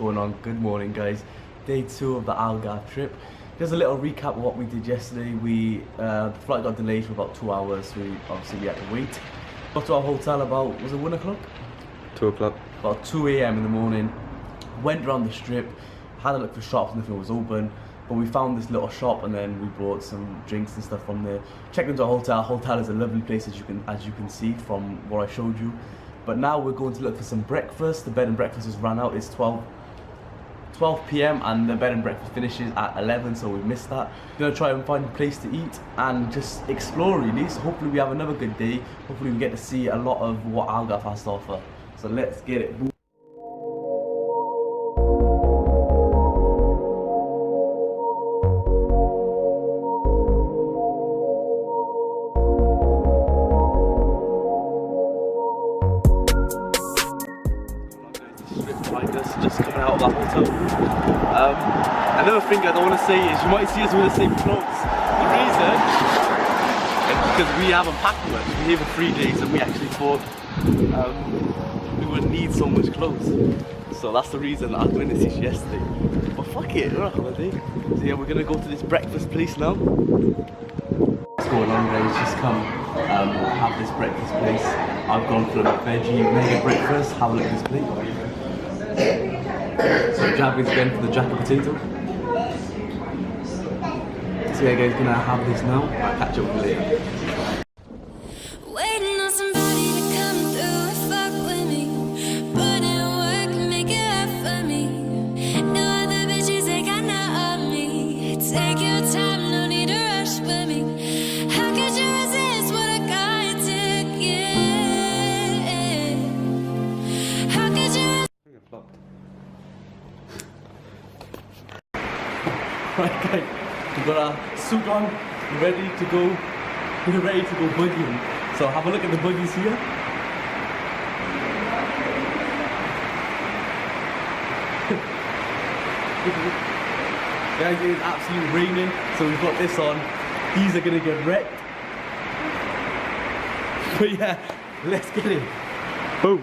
going on? Good morning, guys. Day 2 of the Algarve trip. Just a little recap of what we did yesterday. The flight got delayed for about 2 hours, so we had to wait. Got to our hotel about, was it 1 o'clock? 2 o'clock. About 2 a.m. in the morning. Went around the strip, had a look for shops, nothing was open. But we found this little shop and then we bought some drinks and stuff from there. Checked into a hotel. Hotel is a lovely place, as you can see from what I showed you. But now we're going to look for some breakfast. The bed and breakfast has run out. It's 12 p.m. and the bed and breakfast finishes at 11, so we missed that. We're gonna try and find a place to eat and just explore really. So hopefully we have another good day. Hopefully we get to see a lot of what Algarve has to offer. So let's get it. Just coming out of that hotel. Another thing I don't want to say is you might see us with the same clothes. The reason is because we haven't packed much. We're here for 3 days and we actually thought we would need so much clothes. So that's the reason I was going to see you yesterday. But fuck it, we're on holiday. So yeah, we're going to go to this breakfast place now. What's going on, guys? Just come have this breakfast place. I've gone for a veggie mega breakfast. Have a look at this plate. So Javin's again for the jacket potato. So yeah guys, gonna have this now. I'll catch up with you later. Waiting on somebody to come through and fuck with me. Put in work, make it up for me. No other bitches, they got none on me. Take your time, no need to rush with me. How could you resist what I got to give? How could you? Right guys, we've got our suit on, ready to go. We're ready to go buggying. So have a look at the buggies here. Guys, it is absolutely raining, so we've got this on. These are gonna get wrecked. But yeah, let's get it. Boom.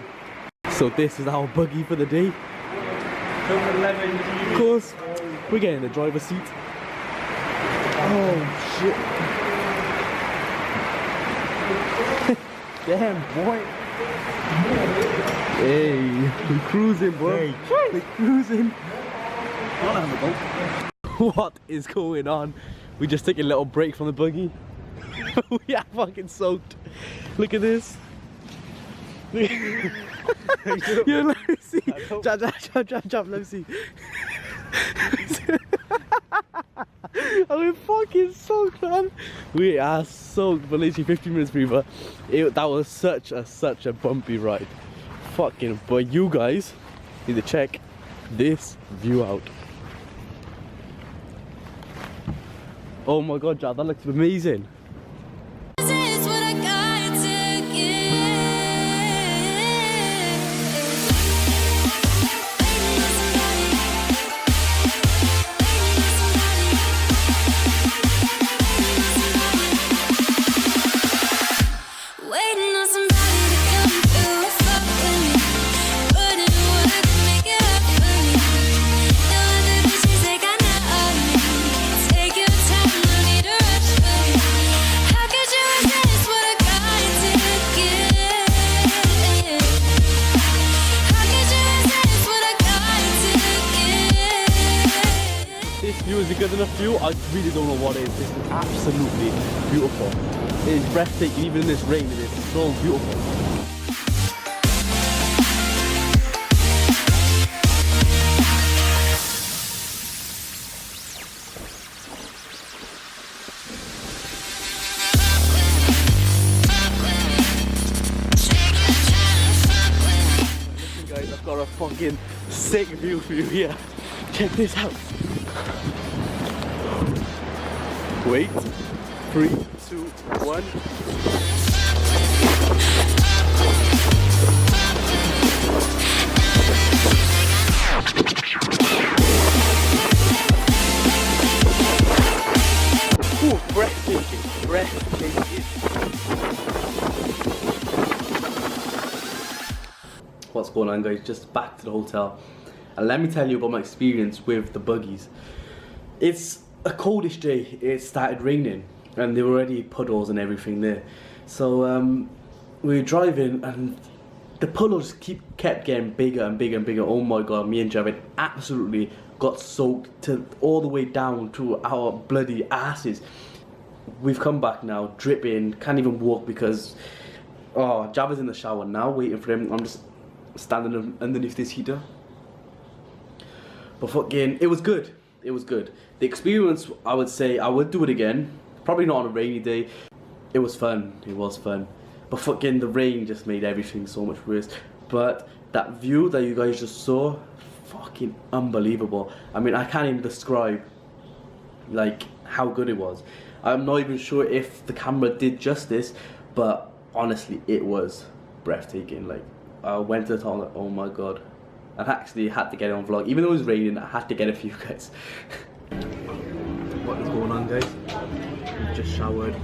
So this is our buggy for the day. Of course, we're getting the driver's seat. Oh shit. Damn boy. Hey, we're cruising, bro. Hey. We're cruising. What is going on? We just took a little break from the buggy. We are fucking soaked. Look at this. Yeah, let me see. Jump, let me see. I'm fucking soaked, man. We are soaked for literally 15 minutes, people. That was such a bumpy ride. Fucking, but you guys need to check this view out. Oh my god, Jad, that looks amazing. Is a good enough view? I really don't know what it is. This is absolutely beautiful. It is breathtaking, even in this rain. It is so beautiful. Listen guys, I've got a fucking sick view for you here. Check this out. Wait. 3, 2, 1. Ooh, breathtaking, breathtaking. What's going on, guys? Just back to the hotel. And let me tell you about my experience with the buggies. It's a coldish day. It started raining and there were already puddles and everything there. So we were driving and the puddles kept getting bigger and bigger and bigger. Oh my god, me and Javid absolutely got soaked to all the way down to our bloody asses. We've come back now, dripping, can't even walk because Javid's in the shower now, waiting for him. I'm just standing underneath this heater. But fucking, it was good. It was good. The experience, I would say, I would do it again. Probably not on a rainy day. It was fun. It was fun. But fucking the rain just made everything so much worse. But that view that you guys just saw, fucking unbelievable. I mean, I can't even describe like how good it was. I'm not even sure if the camera did justice, but honestly, it was breathtaking. Like, I went to the top, like, oh my god. I actually had to get it on vlog. Even though it was raining, I had to get it for you guys. What is going on, guys? We've just showered.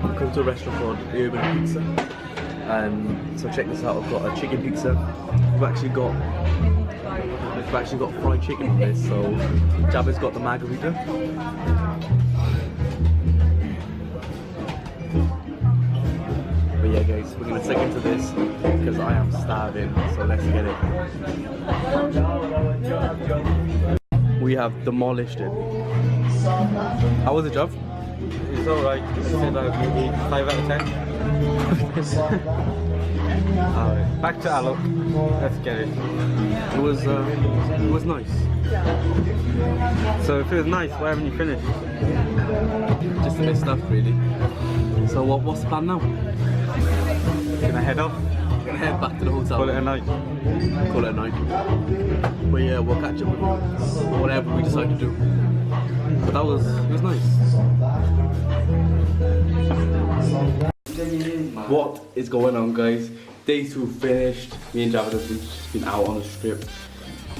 We've come to a restaurant called Urban Pizza. And so check this out, I've got a chicken pizza. We've actually got fried chicken in this, so Javid's got the margarita. But yeah guys, we're gonna stick into this because I am starving, so let's get it. We have demolished it. How was the job? It's alright. It's like 5 out of 10. Alright, back to Alok. Let's get it. It was nice. So if it was nice, why haven't you finished? Just a bit stuffed really. So what's the plan now? Can I head off? We're gonna head back to the hotel. Call it a night. Call it a night. But yeah, we'll catch up with you. Whatever we decide to do. But it was nice. What is going on, guys? Day 2 finished. Me and Javid have just been out on the strip.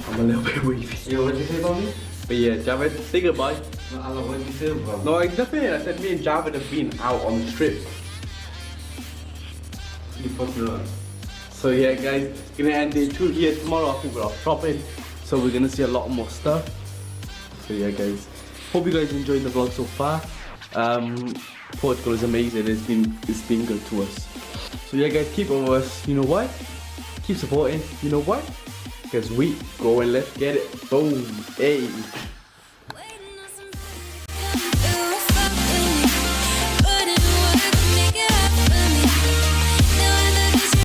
I'm a little bit weepy. Yo, what did you say about me? But yeah, Javid, say goodbye. No, Alok, what did you say about me? No, I definitely. I said me and Javid have been out on the strip. You fucked me up. So yeah, guys, gonna end day 2 here. Tomorrow I think we're off shopping, so we're gonna see a lot more stuff. So yeah, guys, hope you guys enjoyed the vlog so far. Portugal is amazing. It's been good to us. So yeah, guys, keep up with us. You know why? Keep supporting. You know why? Because we go and let's get it. Boom. Hey.